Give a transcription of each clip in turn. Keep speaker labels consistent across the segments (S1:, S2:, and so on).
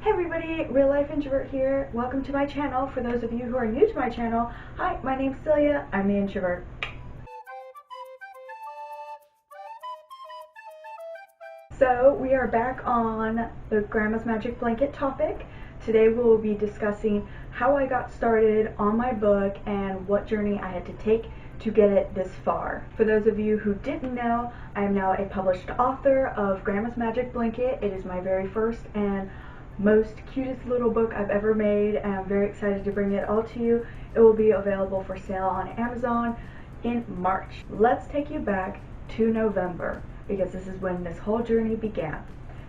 S1: Hey everybody, Real Life Introvert here. Welcome to my channel. For those of you who are new to my channel, hi, my name's Celia. I'm the introvert. So we are back on the Grandma's Magic Blanket topic. Today we will be discussing how I got started on my book and what journey I had to take to get it this far. For those of you who didn't know, I am now a published author of Grandma's Magic Blanket. It is my very first and most cutest little book I've ever made, and I'm very excited to bring it all to you. It will be available for sale on Amazon in March. Let's take you back to November, because this is when this whole journey began.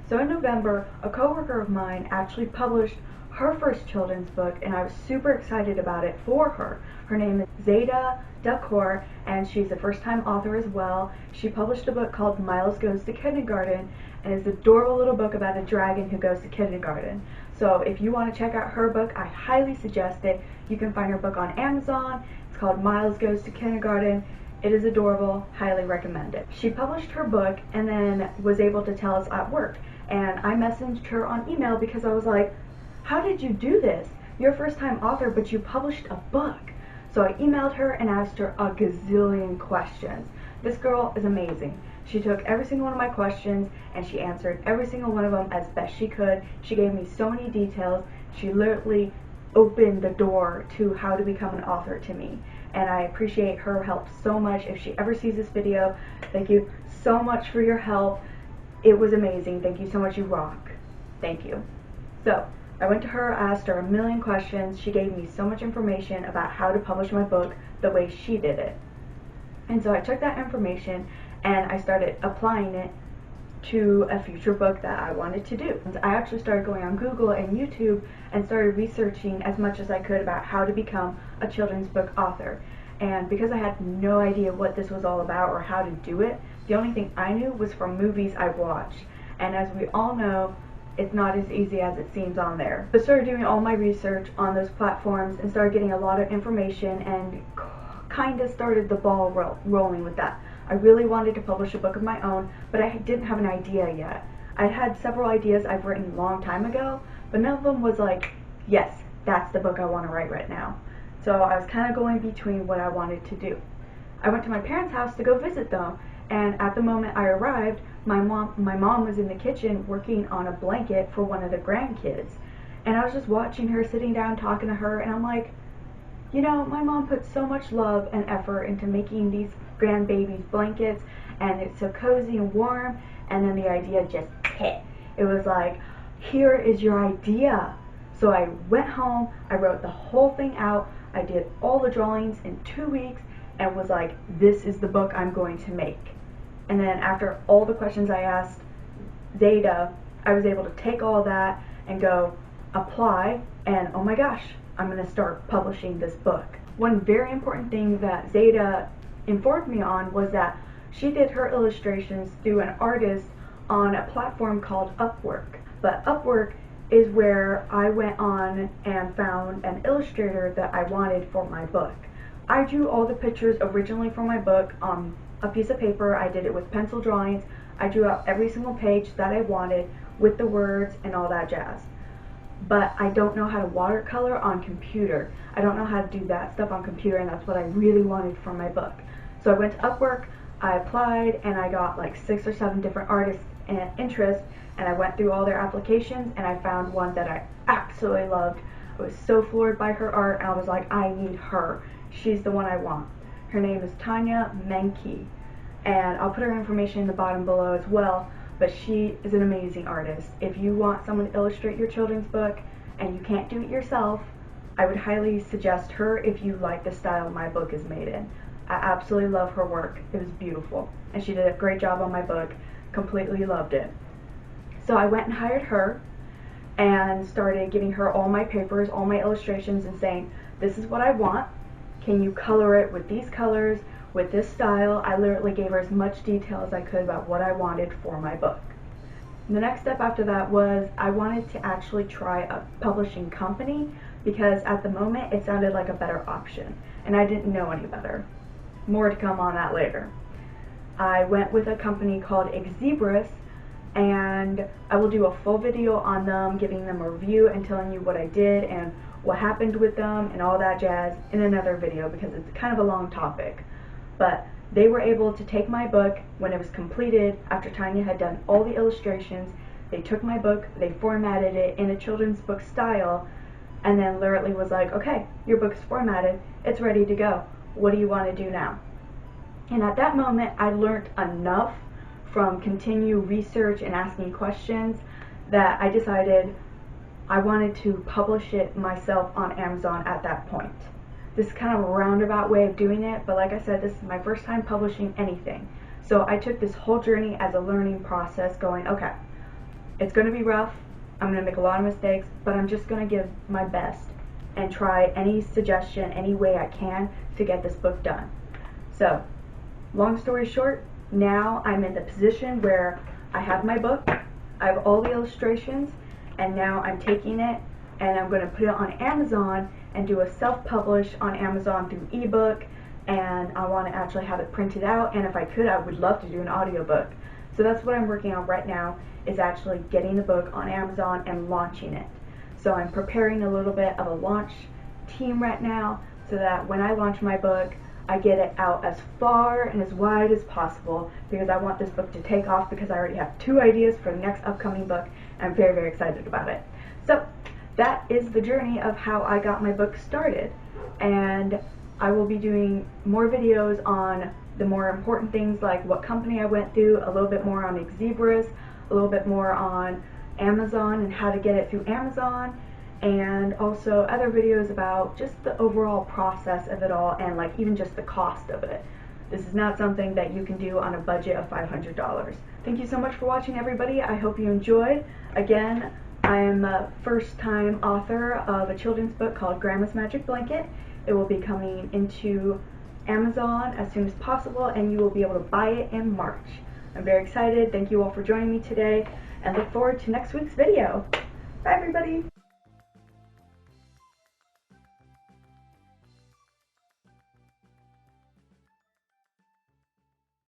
S1: So in November, a coworker of mine actually published her first children's book, and I was super excited about it for her. Her name is Zeta Ducor, and she's a first-time author as well. She published a book called Miles Goes to Kindergarten, and it's an adorable little book about a dragon who goes to kindergarten. So if you want to check out her book, I highly suggest it. You can find her book on Amazon. It's called Miles Goes to Kindergarten. It is adorable, highly recommend it. She published her book and then was able to tell us at work, and I messaged her on email because I was like, how did you do this? You're a first-time author, but you published a book. So I emailed her and asked her a gazillion questions. This girl is amazing. She took every single one of my questions and she answered every single one of them as best she could. She gave me so many details. She literally opened the door to how to become an author to me. And I appreciate her help so much. If she ever sees this video, thank you so much for your help. It was amazing. Thank you so much. You rock. Thank you. So I went to her, asked her a million questions. She gave me so much information about how to publish my book the way she did it. And so I took that information and I started applying it to a future book that I wanted to do. And I actually started going on Google and YouTube and started researching as much as I could about how to become a children's book author. And because I had no idea what this was all about or how to do it, the only thing I knew was from movies I watched. And as we all know, it's not as easy as it seems on there. So I started doing all my research on those platforms and started getting a lot of information and kind of started the ball rolling with that. I really wanted to publish a book of my own, but I didn't have an idea yet. I'd had several ideas I've written a long time ago, but none of them was like, yes, that's the book I want to write right now. So I was kind of going between what I wanted to do. I went to my parents' house to go visit them, and at the moment I arrived, my mom was in the kitchen working on a blanket for one of the grandkids. And I was just watching her, sitting down, talking to her, and I'm like, you know, my mom put so much love and effort into making these grandbabies blankets, and it's so cozy and warm, and then the idea just hit. It was like, here is your idea. So I went home, I wrote the whole thing out, I did all the drawings in 2 weeks, and was like, this is the book I'm going to make. And then after all the questions I asked Zeta, I was able to take all that and go apply, and oh my gosh, I'm going to start publishing this book. One very important thing that Zeta informed me on was that she did her illustrations through an artist on a platform called Upwork. But Upwork is where I went on and found an illustrator that I wanted for my book. I drew all the pictures originally for my book on a piece of paper. I did it with pencil drawings. I drew out every single page that I wanted with the words and all that jazz. But I don't know how to watercolor on computer. I don't know how to do that stuff on computer, and that's what I really wanted for my book. So I went to Upwork, I applied, and I got like 6 or 7 different artists and interest, and I went through all their applications, and I found one that I absolutely loved. I was so floored by her art, and I was like, I need her. She's the one I want. Her name is Tanya Maneki, and I'll put her information in the bottom below as well, but she is an amazing artist. If you want someone to illustrate your children's book and you can't do it yourself, I would highly suggest her if you like the style my book is made in. I absolutely love her work. It was beautiful, and she did a great job on my book. Completely loved it. So I went and hired her and started giving her all my papers, all my illustrations, and saying, this is what I want. Can you color it with these colors, with this style? I literally gave her as much detail as I could about what I wanted for my book. The next step after that was I wanted to actually try a publishing company, because at the moment it sounded like a better option, and I didn't know any better. More to come on that later. I went with a company called Xlibris, and I will do a full video on them, giving them a review and telling you what I did and what happened with them and all that jazz in another video, because it's kind of a long topic. But they were able to take my book when it was completed after Tanya had done all the illustrations. They took my book, they formatted it in a children's book style, and then literally was like, okay, your book's formatted, it's ready to go. What do you want to do now? And at that moment, I learned enough from continued research and asking questions that I decided I wanted to publish it myself on Amazon at that point. This is kind of a roundabout way of doing it, but like I said, this is my first time publishing anything. So I took this whole journey as a learning process, going, okay, it's going to be rough, I'm going to make a lot of mistakes, but I'm just going to give my best and try any suggestion, any way I can to get this book done. So, long story short, now I'm in the position where I have my book, I have all the illustrations, and now I'm taking it and I'm going to put it on Amazon and do a self-publish on Amazon through ebook, and I want to actually have it printed out, and if I could, I would love to do an audiobook. So that's what I'm working on right now, is actually getting the book on Amazon and launching it. So I'm preparing a little bit of a launch team right now so that when I launch my book, I get it out as far and as wide as possible, because I want this book to take off, because I already have 2 ideas for the next upcoming book, and I'm very, very excited about it. So that is the journey of how I got my book started, and I will be doing more videos on the more important things, like what company I went through, a little bit more on Xlibris, a little bit more on Amazon and how to get it through Amazon, and also other videos about just the overall process of it all, and like even just the cost of it. This is not something that you can do on a budget of $500. Thank you so much for watching, everybody. I hope you enjoyed. Again, I am a first-time author of a children's book called Grandma's Magic Blanket. It will be coming into Amazon as soon as possible, and you will be able to buy it in March. I'm very excited. Thank you all for joining me today, and look forward to next week's video. Bye, everybody.